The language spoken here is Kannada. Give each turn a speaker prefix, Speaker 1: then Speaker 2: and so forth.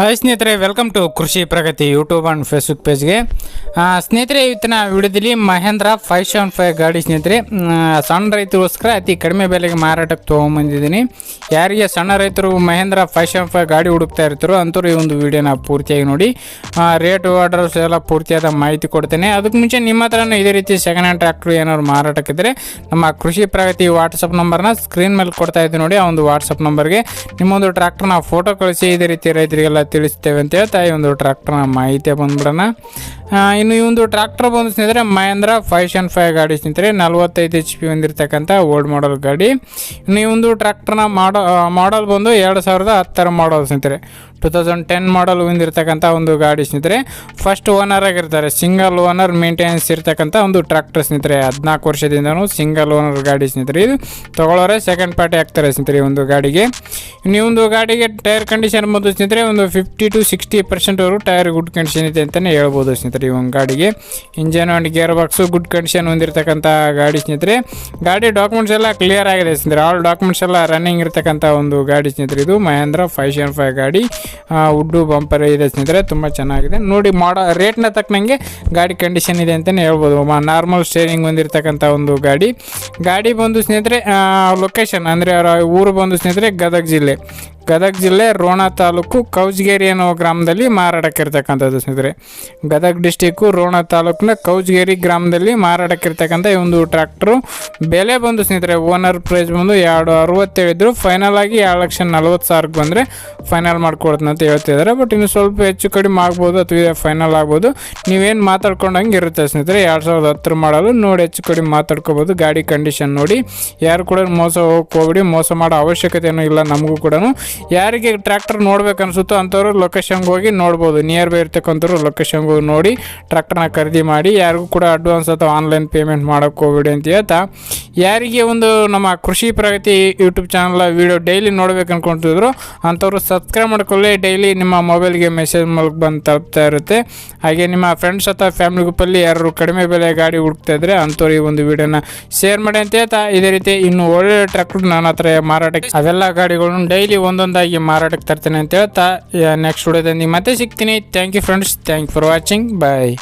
Speaker 1: ಹಾಯ್ ಸ್ನೇಹಿತರೆ, ವೆಲ್ಕಮ್ ಟು ಕೃಷಿ ಪ್ರಗತಿ ಯೂಟ್ಯೂಬ್ ಆ್ಯಂಡ್ ಫೇಸ್ಬುಕ್ ಪೇಜ್ಗೆ. ಸ್ನೇಹಿತರೆ, ಇವತ್ತಿನ ವಿಡಿಯೋದಲ್ಲಿ ಮಹೇಂದ್ರ 575 ಗಾಡಿ ಸ್ನೇಹಿತರೆ ಸಣ್ಣ ರೈತರಿಗೋಸ್ಕರ ಅತಿ ಕಡಿಮೆ ಬೆಲೆಗೆ ಮಾರಾಟಕ್ಕೆ ತೊಗೊಂಬಂದಿದ್ದೀನಿ. ಯಾರಿಗೆ ಸಣ್ಣ ರೈತರು ಮಹೇಂದ್ರ 575 ಗಾಡಿ ಹುಡುಕ್ತಾ ಇರ್ತಾರೋ ಅಂಥವ್ರು ಈ ಒಂದು ವಿಡಿಯೋನ ಪೂರ್ತಿಯಾಗಿ ನೋಡಿ. ರೇಟ್ ಆರ್ಡರ್ಸ್ ಎಲ್ಲ ಪೂರ್ತಿಯಾದ ಮಾಹಿತಿ ಕೊಡ್ತೇನೆ. ಅದಕ್ಕೆ ಮುಂಚೆ ನಿಮ್ಮ ಹತ್ರನೂ ಇದೇ ರೀತಿ ಸೆಕೆಂಡ್ ಹ್ಯಾಂಡ್ ಟ್ರ್ಯಾಕ್ಟರ್ ಏನಾದ್ರು ಮಾರಾಟಕ್ಕಿದ್ದರೆ ನಮ್ಮ ಕೃಷಿ ಪ್ರಗತಿ ವಾಟ್ಸಪ್ ನಂಬರ್ನ ಸ್ಕ್ರೀನ್ ಮೇಲೆ ಕೊಡ್ತಾ ಇದ್ದೀನಿ ನೋಡಿ. ಆ ಒಂದು ವಾಟ್ಸಪ್ ನಂಬರ್ಗೆ ನಿಮ್ಮೊಂದು ಟ್ರ್ಯಾಕ್ಟರ್ನ ಫೋಟೋ ಕಳಿಸಿ ಇದೇ ರೀತಿ ರೈತರಿಗೆಲ್ಲ ತಿಳಿಸ್ತೇವೆ ಅಂತ ಹೇಳ್ತಾ ಈ ಒಂದು ಟ್ರ್ಯಾಕ್ಟರ್ನ ಮಾಹಿತಿ ಬಂದ್ಬಿಡೋಣ. ಇನ್ನು ಈ ಒಂದು ಟ್ರ್ಯಾಕ್ಟರ್ ಬಂದು ಸ್ನೇಹಿತರೆ ಮಹೇಂದ್ರ 575 ಗಾಡಿ ಸ್ನೇಹಿತರೆ 45 HP ಹೊಂದಿರತಕ್ಕಂಥ ಓಲ್ಡ್ ಮಾಡಲ್ ಗಾಡಿ. ಇನ್ನು ಈ ಒಂದು ಟ್ರ್ಯಾಕ್ಟರ್ನ ಮಾಡಲ್ ಬಂದು 2010 ಮಾಡಲ್ ಸ್ನೇಹಿತರೆ, 2010 ಮಾಡಲ್ ಹೊಂದಿರತಕ್ಕಂಥ ಒಂದು ಗಾಡಿ ಸ್ನೇಹಿತರೆ. ಫಸ್ಟ್ ಓನರ್ ಆಗಿರ್ತಾರೆ, ಸಿಂಗಲ್ ಓನರ್ ಮೇಂಟೆನೆನ್ಸ್ ಇರ್ತಕ್ಕಂಥ ಒಂದು ಟ್ರ್ಯಾಕ್ಟರ್ ಸ್ನೇಹಿತರೆ. 14 ವರ್ಷದಿಂದನೂ ಸಿಂಗಲ್ ಓನರ್ ಗಾಡಿ ಸ್ನೇಹಿತರೆ. ಇದು ತಗೊಳ್ಳೋರೆ ಸೆಕೆಂಡ್ ಪಾರ್ಟಿ ಆಗ್ತಾರೆ ಸ್ನೇಹಿತರೆ ಈ ಒಂದು ಗಾಡಿಗೆ. ಇನ್ನು ಈ ಒಂದು ಗಾಡಿಗೆ ಟೈರ್ ಕಂಡೀಷನ್ ಬಂದು ಸ್ನೇಹಿತರೆ ಒಂದು 50 to 60% ಟೈರ್ ಗುಡ್ ಕಂಡೀಷನ್ ಇದೆ ಅಂತಲೇ ಹೇಳ್ಬೋದು ಸ್ನೇಹಿತರೆ ಈ ಒಂದು ಗಾಡಿಗೆ. Engine and gear box good condition ಹೊಂದಿರತಕ್ಕಂಥ ಗಾಡಿ ಸ್ನೇಹಿತರೆ. ಗಾಡಿ ಡಾಕ್ಯುಮೆಂಟ್ಸ್ ಎಲ್ಲ ಕ್ಲಿಯರ್ ಆಗಿದೆ ಸ್ನೇಹಿತರೆ. ಆಲ್ ಡಾಕ್ಯುಮೆಂಟ್ಸ್ ಎಲ್ಲ ರನ್ನಿಂಗ್ ಇರ್ತಕ್ಕಂಥ ಒಂದು ಗಾಡಿ ಸ್ನೇಹಿತರೆ. ಇದು ಮಹೇಂದ್ರ 575 ಗಾಡಿ. ವುಡ್ಡು ಬಂಪರ್ ಇದೆ ಸ್ನೇಹಿತರೆ, ತುಂಬ ಚೆನ್ನಾಗಿದೆ ನೋಡಿ. ರೇಟ್ನ ತಕ್ಕನಂಗೆ ಗಾಡಿ ಕಂಡೀಷನ್ ಇದೆ ಅಂತಲೇ ಹೇಳ್ಬೋದು. ನಾರ್ಮಲ್ ಸ್ಟೇರಿಂಗ್ ಹೊಂದಿರತಕ್ಕಂಥ ಒಂದು ಗಾಡಿ ಬಂದು ಸ್ನೇಹಿತರೆ ಲೊಕೇಶನ್ ಅಂದರೆ ಊರು ಬಂದು ಸ್ನೇಹಿತರೆ ಗದಗ ಜಿಲ್ಲೆ ರೋಣ ತಾಲೂಕು ಕೌಜಗೇರಿ ಅನ್ನೋ ಗ್ರಾಮದಲ್ಲಿ ಮಾರಾಟಕ್ಕಿರ್ತಕ್ಕಂಥದ್ದು ಸ್ನೇಹಿತರೆ. ಗದಗ ಡಿಸ್ಟಿಕ್ಕು ರೋಣ ತಾಲೂಕಿನ ಕೌಜಗೇರಿ ಗ್ರಾಮದಲ್ಲಿ ಮಾರಾಟಕ್ಕಿರ್ತಕ್ಕಂಥ ಈ ಒಂದು ಟ್ರ್ಯಾಕ್ಟರು. ಬೆಲೆ ಬಂದು ಸ್ನೇಹಿತರೆ ಓನರ್ ಪ್ರೈಸ್ ಬಂದು 2.60 ಹೇಳಿದ್ರು. ಫೈನಲ್ ಆಗಿ 2,40,000 ಬಂದರೆ ಫೈನಲ್ ಮಾಡ್ಕೊಡ್ತೀನಿ ಅಂತ ಹೇಳ್ತಿದ್ದಾರೆ. ಬಟ್ ಇನ್ನು ಸ್ವಲ್ಪ ಹೆಚ್ಚು ಕಡಿಮೆ ಆಗ್ಬೋದು ಅಥವಾ ಫೈನಲ್ ಆಗ್ಬೋದು. ನೀವೇನು ಮಾತಾಡ್ಕೊಂಡಂಗೆ ಇರುತ್ತೆ ಸ್ನೇಹಿತರೆ. 2010 ಮಾಡಲು ನೋಡಿ ಹೆಚ್ಚು ಕಡಿಮೆ ಮಾತಾಡ್ಕೋಬೋದು. ಗಾಡಿ ಕಂಡೀಷನ್ ನೋಡಿ. ಯಾರು ಕೂಡ ಮೋಸ ಹೋಗ್ಕೋಬೇಡಿ. ಮೋಸ ಮಾಡೋ ಅವಶ್ಯಕತೆಯೂ ಇಲ್ಲ ನಮಗೂ ಕೂಡ. ಯಾರಿಗೆ ಟ್ರ್ಯಾಕ್ಟರ್ ನೋಡ್ಬೇಕು ಅನಿಸುತ್ತೋ ಅಂಥವ್ರು ಲೊಕೇಶನ್ಗೆ ಹೋಗಿ ನೋಡ್ಬೋದು. ನಿಯರ್ ಬೈ ಇರ್ತಕ್ಕಂಥವ್ರು ಲೊಕೇಶನ್ಗೆ ಹೋಗಿ ನೋಡಿ ಟ್ರ್ಯಾಕ್ಟರ್ನ ಖರೀದಿ ಮಾಡಿ. ಯಾರಿಗೂ ಕೂಡ ಅಡ್ವಾನ್ಸ್ ಅಥವಾ ಆನ್ಲೈನ್ ಪೇಮೆಂಟ್ ಮಾಡೋಕ್ಕೆ ಹೋಗ್ಬೇಡಿ ಅಂತ ಹೇಳ್ತಾ, ಯಾರಿಗೆ ಒಂದು ನಮ್ಮ ಕೃಷಿ ಪ್ರಗತಿ ಯೂಟ್ಯೂಬ್ ಚಾನಲ್ ವೀಡಿಯೋ ಡೈಲಿ ನೋಡ್ಬೇಕು ಅನ್ಕೊಳ್ತಿದ್ರು ಅಂಥವ್ರು ಸಬ್ಸ್ಕ್ರೈಬ್ ಮಾಡ್ಕೊಳ್ಳಿ. ಡೈಲಿ ನಿಮ್ಮ ಮೊಬೈಲ್ಗೆ ಮೆಸೇಜ್ ಮೂಲಕ ಬಂದು ತಲುಪ್ತಾ ಇರುತ್ತೆ. ಹಾಗೆ ನಿಮ್ಮ ಫ್ರೆಂಡ್ಸ್ ಅಥವಾ ಫ್ಯಾಮಿಲಿ ಗ್ರೂಪಲ್ಲಿ ಯಾರು ಕಡಿಮೆ ಬೆಲೆ ಗಾಡಿ ಹುಡುಕ್ತಾ ಇದ್ರೆ ಅಂಥವ್ರು ಈ ಒಂದು ವಿಡಿಯೋನ ಶೇರ್ ಮಾಡಿ ಅಂತ ಹೇಳ್ತಾ, ಇದೇ ರೀತಿ ಇನ್ನು ಒಳ್ಳೆ ಟ್ರ್ಯಾಕ್ಟರ್ ನನ್ನ ಹತ್ರ ಮಾರಾಟಕ್ಕೆ ಅವೆಲ್ಲ ಗಾಡಿಗಳನ್ನು ಡೈಲಿ ಒಂದೊಂದಾಗಿ ಮಾರಾಟಕ್ಕೆ ತರ್ತೇನೆ ಅಂತ ಹೇಳ್ತಾ ನೆಕ್ಸ್ಟ್ ವಿಡಿಯೋದಲ್ಲಿ ಮತ್ತೆ ಸಿಗ್ತೀನಿ. Thank you friends, thank for watching, bye.